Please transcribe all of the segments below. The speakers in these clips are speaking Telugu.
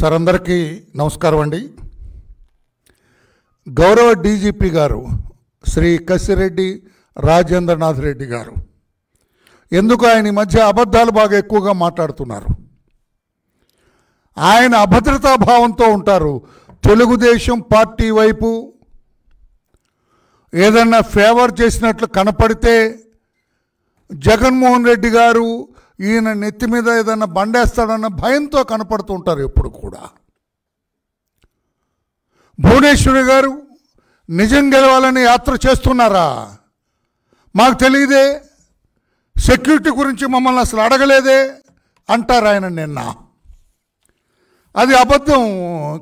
సార్ అందరికీ నమస్కారం అండి. గౌరవ డీజీపీ గారు శ్రీ కసిరెడ్డి రాజేంద్రనాథ్ రెడ్డి గారు ఎందుకు ఆయన ఈ మధ్య అబద్ధాలు బాగా ఎక్కువగా మాట్లాడుతున్నారు? ఆయన అభద్రతా భావంతో ఉంటారు. తెలుగుదేశం పార్టీ వైపు ఏదన్నా ఫేవర్ చేసినట్లు కనపడితే జగన్మోహన్ రెడ్డి గారు ఈయన నెత్తి మీద ఏదన్నా బండేస్తాడన్న భయంతో కనపడుతూ ఉంటారు ఎప్పుడు కూడా. భువనేశ్వరి గారు నిజం గెలవాలని యాత్ర చేస్తున్నారా? మాకు తెలియదే, సెక్యూరిటీ గురించి మమ్మల్ని అసలు అడగలేదే అంటారు ఆయన నిన్న. అది అబద్ధం.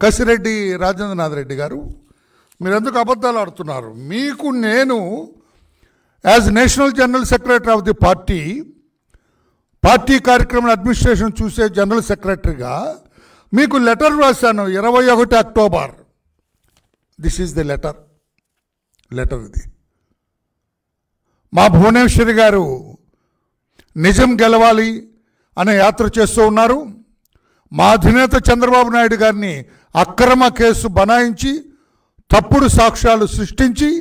కసిరెడ్డి రాజేంద్రనాథ్ రెడ్డి గారు, మీరు ఎందుకు అబద్ధాలు ఆడుతున్నారు? మీకు నేను as national general secretary of the party కార్యక్రమం అడ్మినిస్ట్రేషన్ చూసే జనరల్ సెక్రటరీగా మీకు లెటర్ రాశాను 21 October. This is the letter ఇది. మా భువనేశ్వరి గారు నిజం గెలవాలి అనే యాత్ర చేస్తూ ఉన్నారు. మా అధినేత చంద్రబాబు నాయుడు గారిని అక్రమ కేసు బనాయించి తప్పుడు సాక్ష్యాలు సృష్టించి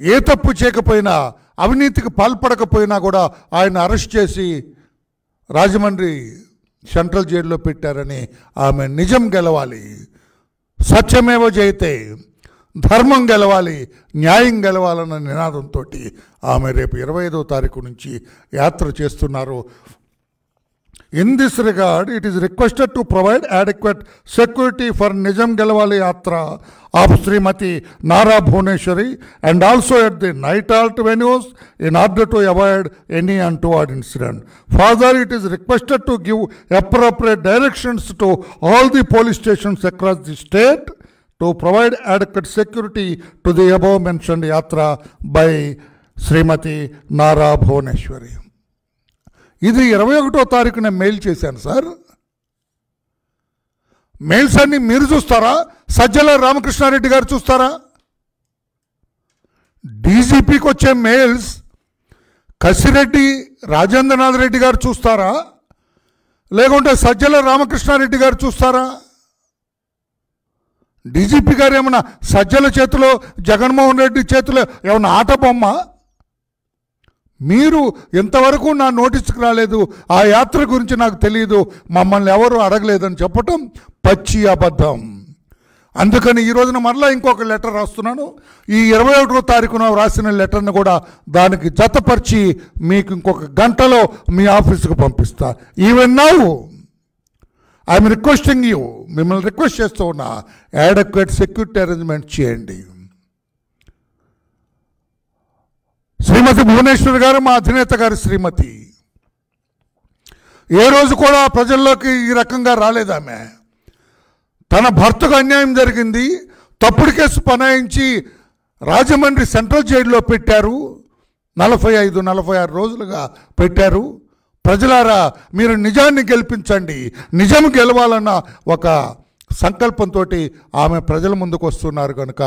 ఏ తప్పు చేయకపోయినా, అవినీతికి పాల్పడకపోయినా కూడా ఆయన అరెస్ట్ చేసి రాజమండ్రి సెంట్రల్ జైల్లో పెట్టారని ఆమె నిజం గెలవాలి, సత్యమేవ జయతే, ధర్మం గెలవాలి, న్యాయం గెలవాలన్న నినాదంతో ఆమె రేపు 25వ తారీఖు నుంచి యాత్ర చేస్తున్నారు. In this regard, it is requested to provide adequate security for Nijam Gelawali Yatra of Srimati Nara Bhuvaneshwari and also at the night halt venues in order to avoid any untoward incident. Further, it is requested to give appropriate directions to all the police stations across the state to provide adequate security to the above mentioned Yatra by Srimati Nara Bhuvaneshwari. ఇది 21వ తారీఖున మెయిల్ చేశాను సార్. మెయిల్స్ అన్ని మీరు చూస్తారా? సజ్జల రామకృష్ణారెడ్డి గారు చూస్తారా? డీజీపీకి వచ్చే మెయిల్స్ కసిరెడ్డి రాజేంద్రనాథ్ రెడ్డి గారు చూస్తారా, లేకుంటే సజ్జల రామకృష్ణారెడ్డి గారు చూస్తారా? డీజీపీ గారు ఏమన్నా సజ్జల చేతిలో, జగన్మోహన్ రెడ్డి చేతిలో ఏమన్నా ఆట బొమ్మ? మీరు ఇంతవరకు నా నోటీస్కి రాలేదు, ఆ యాత్ర గురించి నాకు తెలియదు, మమ్మల్ని ఎవరు అడగలేదని చెప్పటం పచ్చి అబద్ధం. అందుకని ఈ రోజున మరలా ఇంకొక లెటర్ రాస్తున్నాను. ఈ 21వ తారీఖున రాసిన లెటర్ని కూడా దానికి జతపరిచి మీకు ఇంకొక గంటలో మీ ఆఫీసుకు పంపిస్తా. Even now I'm requesting you, మిమ్మల్ని రిక్వెస్ట్ చేస్తూ ఉన్నా, యాడక్వేట్ సెక్యూరిటీ అరేంజ్మెంట్ చేయండి. శ్రీమతి భువనేశ్వరి గారు, మా అధినేత గారు శ్రీమతి, ఏ రోజు కూడా ప్రజల్లోకి ఈ రకంగా రాలేదామె. తన భర్తకు అన్యాయం జరిగింది, తప్పుడు కేసు బనాయించి రాజమండ్రి సెంట్రల్ జైల్లో పెట్టారు. 45-46 రోజులుగా పెట్టారు. ప్రజలారా, మీరు నిజాన్ని గెలిపించండి, నిజం గెలవాలన్న ఒక సంకల్పంతో ఆమె ప్రజల ముందుకు వస్తున్నారు. కనుక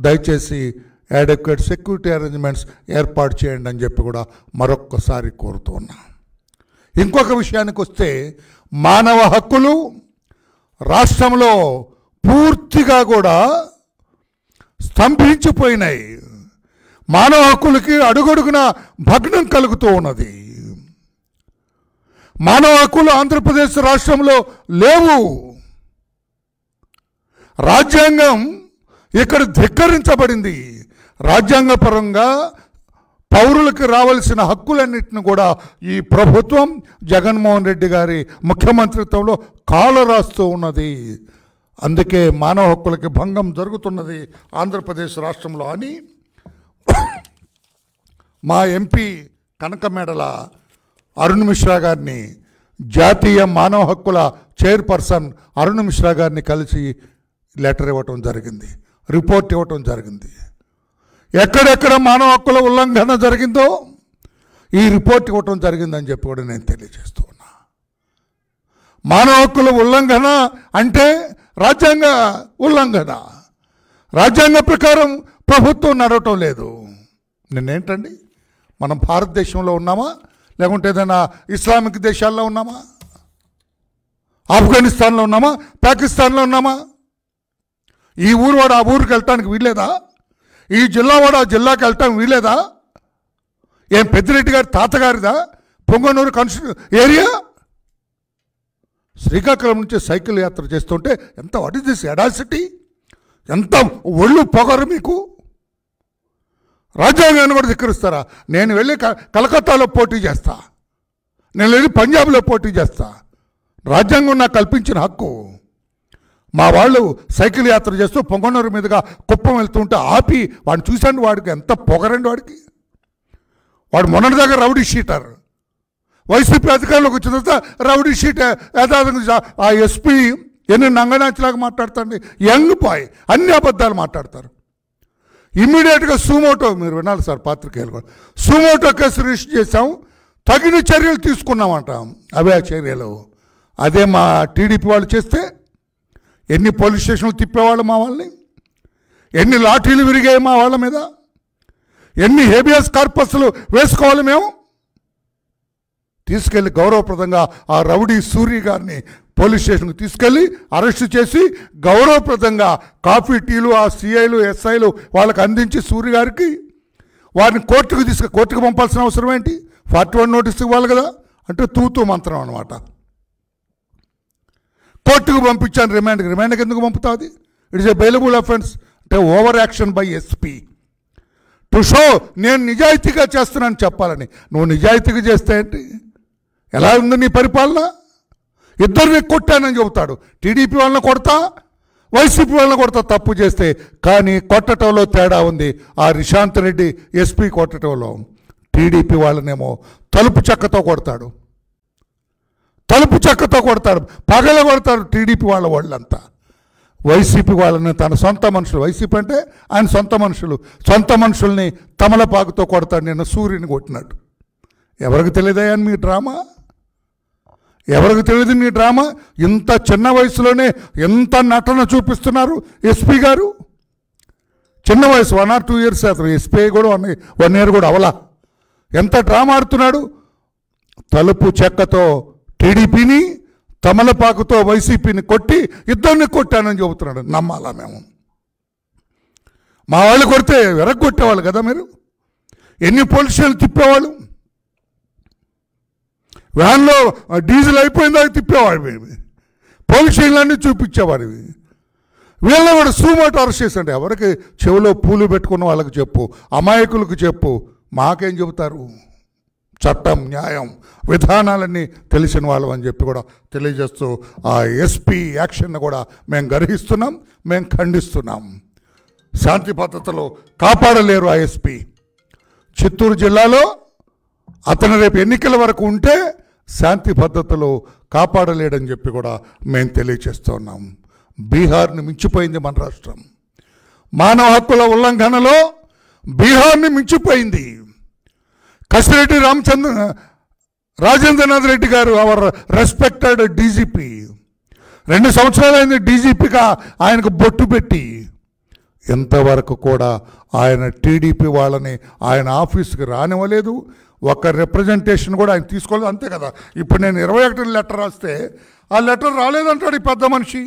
దయచేసి యాడక్వేట్ సెక్యూరిటీ అరేంజ్మెంట్స్ ఏర్పాటు చేయండి అని చెప్పి కూడా మరొక్కసారి కోరుతూ ఉన్నా. ఇంకొక విషయానికి వస్తే, మానవ హక్కులు రాష్ట్రంలో పూర్తిగా కూడా స్తంభించిపోయినాయి. మానవ హక్కులకి అడుగడుగున భగ్నం కలుగుతూ ఉన్నది. మానవ హక్కులు ఆంధ్రప్రదేశ్ రాష్ట్రంలో లేవు. రాజ్యాంగం ఇక్కడ ధిక్కరించబడింది. రాజ్యాంగపరంగా పౌరులకు రావాల్సిన హక్కులన్నింటిని కూడా ఈ ప్రభుత్వం జగన్మోహన్ రెడ్డి గారి ముఖ్యమంత్రిత్వంలో కాలరాస్తూ ఉన్నది. అందుకే మానవ హక్కులకి భంగం జరుగుతున్నది ఆంధ్రప్రదేశ్ రాష్ట్రంలో అని మా ఎంపీ కనకమేడల అరుణ్ మిశ్రా గారిని, జాతీయ మానవ హక్కుల చైర్పర్సన్ అరుణ్ మిశ్రా గారిని కలిసి లెటర్ ఇవ్వటం జరిగింది, రిపోర్ట్ ఇవ్వటం జరిగింది. ఎక్కడెక్కడ మానవ హక్కుల ఉల్లంఘన జరిగిందో ఈ రిపోర్ట్ ఇవ్వటం జరిగిందని చెప్పి కూడా నేను తెలియజేస్తూ ఉన్నా. మానవ హక్కుల ఉల్లంఘన అంటే రాజ్యాంగ ఉల్లంఘన. రాజ్యాంగ ప్రకారం ప్రభుత్వం నడవటం లేదు. నిన్నేంటండి, మనం భారతదేశంలో ఉన్నామా, లేకుంటే ఏదైనా ఇస్లామిక్ దేశాల్లో ఉన్నామా? ఆఫ్ఘనిస్తాన్లో ఉన్నామా, పాకిస్తాన్లో ఉన్నామా? ఈ ఊరు వాడు ఆ ఊరికి వెళ్ళటానికి వీల్లేదా? ఈ జిల్లా వాడు ఆ జిల్లాకి వెళ్ళటానికి వీల్లేదా? ఏం పెద్దిరెడ్డి గారి తాతగారిదా పొంగనూరు ఏరియా? శ్రీకాకుళం నుంచి సైకిల్ యాత్ర చేస్తుంటే ఎంత వాట్ ఇస్ దిస్ ఎడాసిటీ, ఎంత ఒళ్ళు పొగరు మీకు? రాజ్యాంగాన్ని కూడా ధిక్కరిస్తారా? నేను వెళ్ళి కలకత్తాలో పోటీ చేస్తా, నేను వెళ్ళి పంజాబ్లో పోటీ చేస్తా. రాజ్యాంగం నాకు కల్పించిన హక్కు. మా వాళ్ళు సైకిల్ యాత్ర చేస్తూ పొంగనూరు మీదుగా కుప్పం వెళ్తుంటే ఆపి వాడిని చూశాను. వాడికి ఎంత పొగరండి వాడికి. వాడు మొన్నటి దగ్గర రౌడీ షీటర్. వైసీపీ అధికారంలోకి వచ్చిన తర్వాత రౌడీ షీట్ యథార్థంగా ఆ ఎస్పీ ఎన్ని నంగనాచిలాగా మాట్లాడతాండి. యంగ్ బాయ్, అన్ని అబద్ధాలు మాట్లాడతారు. ఇమ్మీడియట్గా సుమోటో, మీరు వినాలి సార్ పాత్రికేయులు కూడా, సుమోటో కేసు రిజిస్టర్ చేసాం, తగిన చర్యలు తీసుకున్నామంట. అవే ఆ చర్యలు. అదే మా టీడీపీ వాళ్ళు చేస్తే ఎన్ని పోలీస్ స్టేషన్లు తిప్పేవాళ్ళు మా వాళ్ళని, ఎన్ని లాఠీలు విరిగాయి మా వాళ్ళ మీద, ఎన్ని హేబియస్ కార్పస్లు వేసుకోవాలి మేము. తీసుకెళ్ళి గౌరవప్రదంగా ఆ రౌడీ సూరి గారిని పోలీస్ స్టేషన్కి తీసుకెళ్ళి అరెస్టు చేసి గౌరవప్రదంగా కాఫీ టీలు ఆ సిఐలు ఎస్ఐలు వాళ్ళకి అందించి సూరి గారికి వారిని కోర్టుకు పంపాల్సిన అవసరం ఏంటి? 41 నోటీస్ ఇవ్వాలి కదా. అంటే తూతూ మంత్రం అనమాట. కోర్టుకు పంపించాను రిమాండ్కి ఎందుకు పంపుతుంది? It's a bailable offence. అంటే over action by SP to show నేను నిజాయితీగా చేస్తున్నాను చెప్పాలని. నువ్వు నిజాయితీగా చేస్తే ఏంటి? ఎలా ఉంది నీ పరిపాలన? ఇద్దరిని కొట్టానని చెబుతాడు. టీడీపీ వాళ్ళని కొడతా, వైసీపీ వాళ్ళని కొడతా తప్పు చేస్తే. కానీ కొట్టడంలో తేడా ఉంది. ఆ రిశాంత్ రెడ్డి ఎస్పీ కొట్టడంలో, టీడీపీ వాళ్ళనేమో తలుపు చెక్కతో కొడతాడు, పగల కొడతాడు టీడీపీ వాళ్ళంతా. వైసీపీ వాళ్ళని తన సొంత మనుషులు, వైసీపీ అంటే ఆయన సొంత మనుషుల్ని తమలపాకుతో కొడతాడు. నేను సూర్యుని కొట్టినట్టు. ఎవరికి తెలియదయా మీ డ్రామా? ఎవరికి తెలియదు మీ డ్రామా? ఇంత చిన్న వయసులోనే ఎంత నటన చూపిస్తున్నారు ఎస్పీ గారు. చిన్న వయసు 1 or 2 years అతను ఎస్పీ కూడా 1 year కూడా అవలా. ఎంత డ్రామా ఆడుతున్నాడు. తలుపు చెక్కతో టీడీపీని, తమలపాకుతో వైసీపీని కొట్టి ఇద్దరిని కొట్టానని చెబుతున్నాడు. నమ్మాలా మేము? మా వాళ్ళు కొడితే వెరగొట్టేవాళ్ళు కదా మీరు. ఎన్ని పోలీస్ స్టేషన్లు తిప్పేవాళ్ళు. వ్యాన్లో డీజిల్ అయిపోయిందా తిప్పేవాడు. పోలీస్ స్టేషన్లన్నీ చూపించేవాడు. వీళ్ళని కూడా సుమోటో అరెస్ట్ చేసండి. ఎవరికి చెవిలో పూలు పెట్టుకున్న వాళ్ళకి చెప్పు, అమాయకులకు చెప్పు. మాకేం చెబుతారు? చట్టం, న్యాయం, విధానాలన్నీ తెలిసిన వాళ్ళం అని చెప్పి కూడా తెలియజేస్తూ ఆ ఎస్పీ యాక్షన్ని కూడా మేము గర్హిస్తున్నాం, మేము ఖండిస్తున్నాం. శాంతి భద్రతలు కాపాడలేరు ఆ ఎస్పీ. చిత్తూరు జిల్లాలో అతను రేపు ఎన్నికల వరకు ఉంటే శాంతి భద్రతలు కాపాడలేడని చెప్పి కూడా మేము తెలియచేస్తున్నాం. బీహార్ని మించిపోయింది మన రాష్ట్రం. మానవ హక్కుల ఉల్లంఘనలో బీహార్ని మించిపోయింది. కసిరెడ్డి రాజేంద్రనాథ్ రెడ్డి గారు, అవర్ రెస్పెక్టెడ్ డీజీపీ, 2 సంవత్సరాలైంది డీజీపీగా ఆయనకు బొట్టు పెట్టి. ఎంతవరకు కూడా ఆయన టీడీపీ వాళ్ళని ఆయన ఆఫీస్కి రానివ్వలేదు. ఒక రిప్రజెంటేషన్ కూడా ఆయన తీసుకోలేదు. అంతే కదా. ఇప్పుడు నేను 21 లెటర్ రాస్తే ఆ లెటర్ రాలేదంటాడు ఈ పెద్ద మనిషి.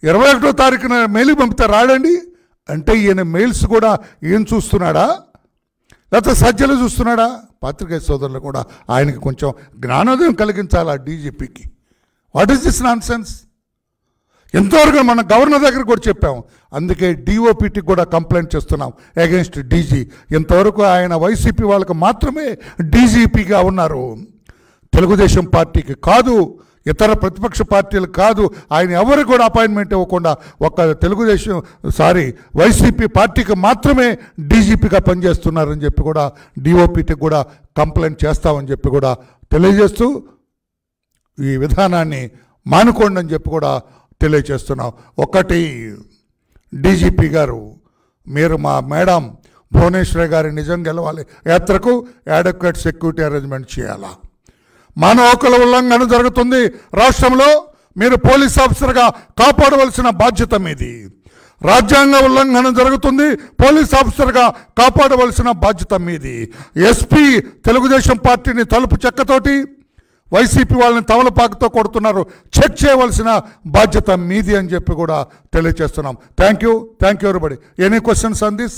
21వ తారీఖున మెయిల్ పంపితే రాడండి అంటే ఈయన మెయిల్స్ కూడా ఏం చూస్తున్నాడా, లేకపోతే సజ్జలు చూస్తున్నాడా? పాత్రికేయ సోదరులు కూడా ఆయనకి కొంచెం జ్ఞానోదయం కలిగించాలి ఆ డీజీపీకి. What is this nonsense? ఎంతవరకు మన గవర్నర్ దగ్గర కూడా చెప్పాం. అందుకే డిఓపిటికి కూడా కంప్లైంట్ చేస్తున్నాం అగెన్స్ట్ డీజీ. ఇంతవరకు ఆయన వైసీపీ వాళ్ళకు మాత్రమే డీజీపీగా ఉన్నారు, తెలుగుదేశం పార్టీకి కాదు, ఇతర ప్రతిపక్ష పార్టీలు కాదు. ఆయన ఎవరికి కూడా అపాయింట్మెంట్ ఇవ్వకుండా వైసీపీ పార్టీకి మాత్రమే డీజీపీగా పనిచేస్తున్నారని చెప్పి కూడా డిఓపిటికి కూడా కంప్లైంట్ చేస్తామని చెప్పి కూడా తెలియజేస్తూ ఈ విధానాన్ని మానుకోండి అని చెప్పి కూడా తెలియచేస్తున్నాం. ఒకటి, డీజీపీ గారు, మీరు మా మేడం భువనేశ్వరి గారి నిజం గెలవాలి యాత్రకు అడెక్వేట్ సెక్యూరిటీ అరేంజ్మెంట్ చేయాలా? మానవ హక్కుల ఉల్లంఘన జరుగుతుంది రాష్ట్రంలో, మీరు పోలీస్ ఆఫీసర్గా కాపాడవలసిన బాధ్యత మీది. రాజ్యాంగ ఉల్లంఘన జరుగుతుంది, పోలీస్ ఆఫీసర్గా కాపాడవలసిన బాధ్యత మీది. ఎస్పీ తెలుగుదేశం పార్టీని తలుపు చెక్కతోటి వైసీపీ వాళ్ళని తమలపాకుతో కొడుతున్నారు, చెక్ చేయవలసిన బాధ్యత మీది అని చెప్పి కూడా తెలియజేస్తున్నాం. Thank you everybody. Any questions on this?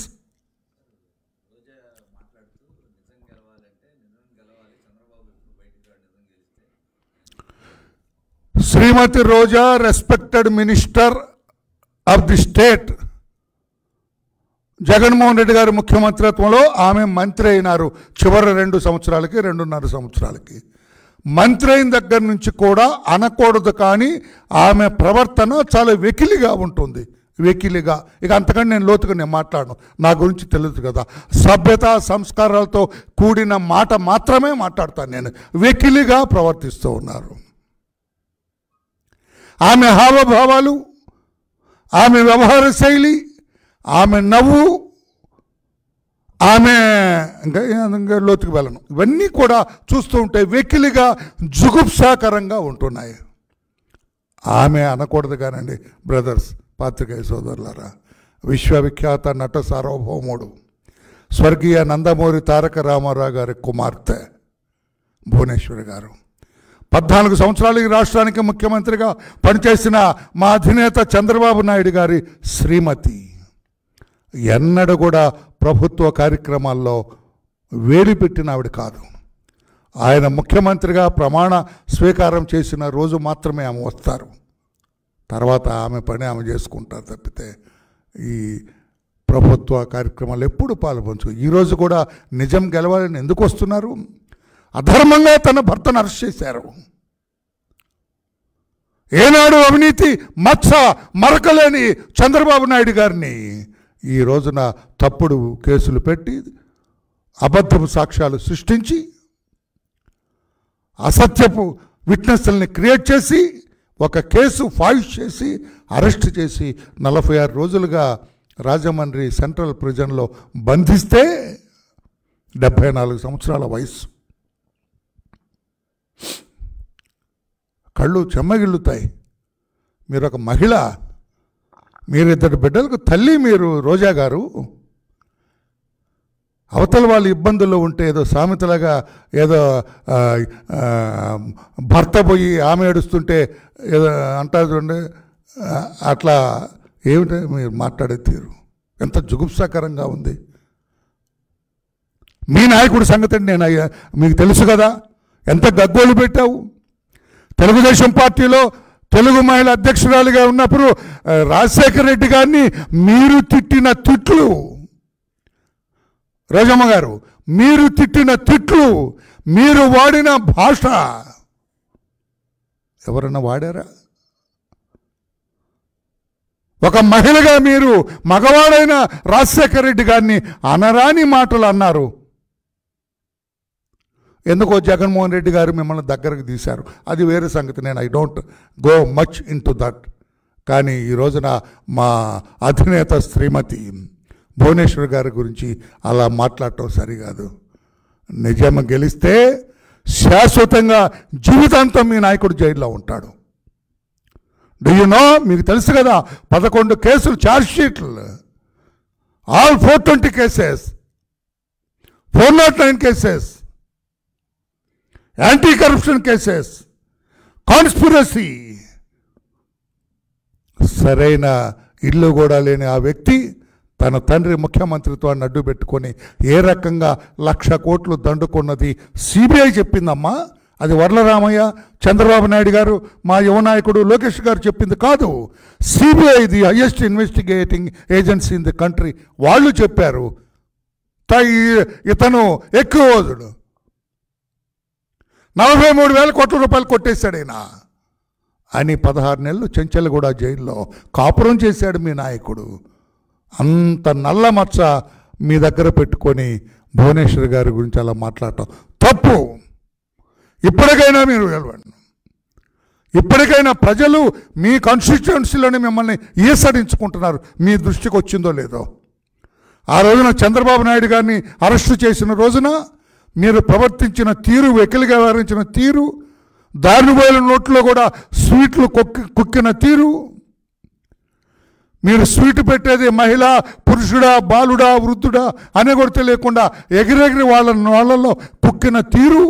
Shrimati Roja respected minister of the state. Jaganmohan Reddy గారి ముఖ్యమంత్రిత్వంలో ఆమె మంత్రి అయినారు చివరి 2 సంవత్సరాలకి, 2.5 సంవత్సరాలకి. మంత్రి అయిన దగ్గర నుంచి కూడా అనకూడదు, కానీ ఆమె ప్రవర్తన చాలా వెకిలిగా ఉంటుంది, వెకిలిగా. ఇక అంతకంటే నేను లోతుగా మాట్లాడను, నా గురించి తెలియదు కదా. సభ్యత సంస్కారాలతో కూడిన మాట మాత్రమే మాట్లాడతాను నేను. వెకిలిగా ప్రవర్తిస్తూ ఉన్నారు. ఆమె హావభావాలు, ఆమె వ్యవహార శైలి, ఆమె నవ్వు, ఆమె ఇంకా లోతుకు వెళ్ళను, ఇవన్నీ కూడా చూస్తూ ఉంటే వెకిలిగా జుగుప్సాకరంగా ఉంటున్నాయి. ఆమె అనకూడదు కానండి బ్రదర్స్, పాత్రికేయ సోదరులారా. విశ్వవిఖ్యాత నట సార్వభౌముడు స్వర్గీయ నందమూరి తారక రామారావు గారి కుమార్తె భువనేశ్వరి గారు 14 సంవత్సరాలు ఈ రాష్ట్రానికి ముఖ్యమంత్రిగా పనిచేసిన మా అధినేత చంద్రబాబు నాయుడు గారి శ్రీమతి. ఎన్నడూ కూడా ప్రభుత్వ కార్యక్రమాల్లో వేలు పెట్టిన ఆవిడ కాదు. ఆయన ముఖ్యమంత్రిగా ప్రమాణ స్వీకారం చేసిన రోజు మాత్రమే ఆమె వస్తారు, తర్వాత ఆమె పని ఆమె చేసుకుంటారు తప్పితే ఈ ప్రభుత్వ కార్యక్రమాలు ఎప్పుడు పాల్పంచు. ఈరోజు కూడా నిజం గెలవాలని ఎందుకు వస్తున్నారు? అధర్మంగా తన భర్తను అరెస్ట్ చేశారు. ఏనాడు అవినీతి మచ్చ మరకలేని చంద్రబాబు నాయుడు గారిని ఈ రోజున తప్పుడు కేసులు పెట్టి, అబద్ధపు సాక్ష్యాలు సృష్టించి, అసత్యపు విట్నెస్లని క్రియేట్ చేసి, ఒక కేసు ఫైల్ చేసి అరెస్ట్ చేసి 46 రోజులుగా రాజమండ్రి సెంట్రల్ ప్రిజన్లో బంధిస్తే 74 సంవత్సరాల వయసు. కళ్ళు చెమ్మగిల్లుతాయి. మీరు ఒక మహిళ, మీరు 2 బిడ్డలకు తల్లి, మీరు రోజా గారు. అవతల వాళ్ళు ఇబ్బందుల్లో ఉంటే ఏదో సామెతలాగా ఏదో భర్త పోయి ఆమె ఏడుస్తుంటే ఏదో అంటారు చూడండి, అట్లా ఏమిటి మీరు మాట్లాడే తీరు? ఎంత జుగుప్సాకరంగా ఉంది. మీ నాయకుడి సంగతి నేను మీకు తెలుసు కదా, ఎంత గగ్గోలు పెట్టావు. తెలుగుదేశం పార్టీలో తెలుగు మహిళా అధ్యక్షురాలిగా ఉన్నప్పుడు రాజశేఖర రెడ్డి గారిని మీరు తిట్టిన తిట్లు, రోజమ్మ గారు మీరు తిట్టిన తిట్లు, మీరు వాడిన భాష ఎవరన్నా వాడారా? ఒక మహిళగా మీరు మగవాడైన రాజశేఖర రెడ్డి గారిని అనరాని మాటలు అన్నారు. ఎందుకో జగన్మోహన్ రెడ్డి గారు మిమ్మల్ని దగ్గరకు తీశారు, అది వేరే సంగతి. నేను I don't go much in to that. కానీ ఈ రోజున మా అధినేత శ్రీమతి భువనేశ్వర్ గారి గురించి అలా మాట్లాడటం సరికాదు. నిజం గెలిస్తే శాశ్వతంగా జీవితాంతం మీ నాయకుడు జైల్లో ఉంటాడు. Do you know? మీకు తెలుసు కదా, 11 కేసులు, ఛార్జ్ షీట్లు, all 420 cases, 409 cases, anti corruption cases, conspiracy. సరైన ఇల్లు కూడా లేని ఆ వ్యక్తి తన తండ్రి ముఖ్యమంత్రిత్వాన్ని అడ్డు పెట్టుకొని ఏ రకంగా 1,00,000 కోట్లు దండుకున్నది సిబిఐ చెప్పిందమ్మా. అది వర్లరామయ్య, చంద్రబాబు నాయుడు గారు, మా యువ నాయకుడు లోకేష్ గారు చెప్పింది కాదు. CBI, the highest investigating agency in the country, వాళ్ళు చెప్పారు. ఇతను ఎక్కువోదుడు 43,000 కోట్ల రూపాయలు కొట్టేశాడైనా అని 16 నెలలు చెంచల్గూడ జైల్లో కాపురం చేశాడు మీ నాయకుడు. అంత నల్ల మచ్చ మీ దగ్గర పెట్టుకొని భువనేశ్వర్ గారి గురించి అలా మాట్లాడటం తప్పు. ఇప్పటికైనా మీరు వెళ్ళండి. ఇప్పటికైనా ప్రజలు మీ కాన్స్టిట్యుయెన్సీలోనే మిమ్మల్ని ఈసడించుకుంటున్నారు. మీ దృష్టికి వచ్చిందో లేదో. ఆ రోజున చంద్రబాబు నాయుడు గారిని అరెస్టు చేసిన రోజున మీరు ప్రవర్తించిన తీరు, వెకిలిగా వ్యవహరించిన తీరు, దారుణమైన నోట్లో కూడా స్వీట్లు కుక్కిన తీరు, మీరు స్వీట్ పెట్టేది మహిళ, పురుషుడా, బాలుడా, వృద్ధుడా అనే కూడా తెలియకుండా ఎగిరెగిరి వాళ్ళలో కుక్కిన తీరు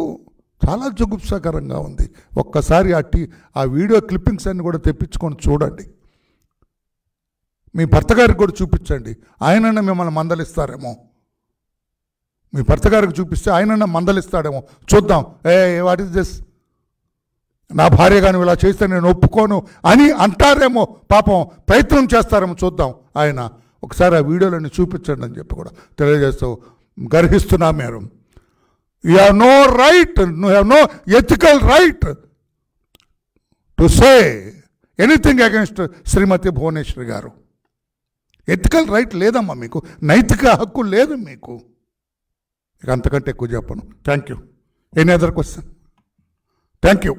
చాలా జుగుప్సాకరంగా ఉంది. ఒక్కసారి ఆ వీడియో క్లిప్పింగ్స్ అన్ని కూడా తెప్పించుకొని చూడండి. మీ భర్త గారికి కూడా చూపించండి, ఆయనన్నా మిమ్మల్ని మందలిస్తారేమో. మీ భర్త గారికి చూపిస్తే ఆయనన్నా మందలిస్తాడేమో. చూద్దాం, వాట్ ఈస్ దిస్, నా భార్య కానీ ఇలా చేస్తే నేను ఒప్పుకోను అని అంటారేమో. పాపం ప్రయత్నం చేస్తారేమో. చూద్దాం. ఆయన ఒకసారి ఆ వీడియోలన్నీ చూపించండి అని చెప్పి కూడా తెలియజేస్తూ గర్హిస్తున్నా. మీరు you have no right, you have no ethical right to say anything against Shrimati Bhuvaneshwari గారు. ఎథికల్ రైట్ లేదమ్మా మీకు, నైతిక హక్కు లేదు మీకు. ఇక అంతకంటే ఎక్కువ చెప్పను. Thank you. Any other question? Thank you.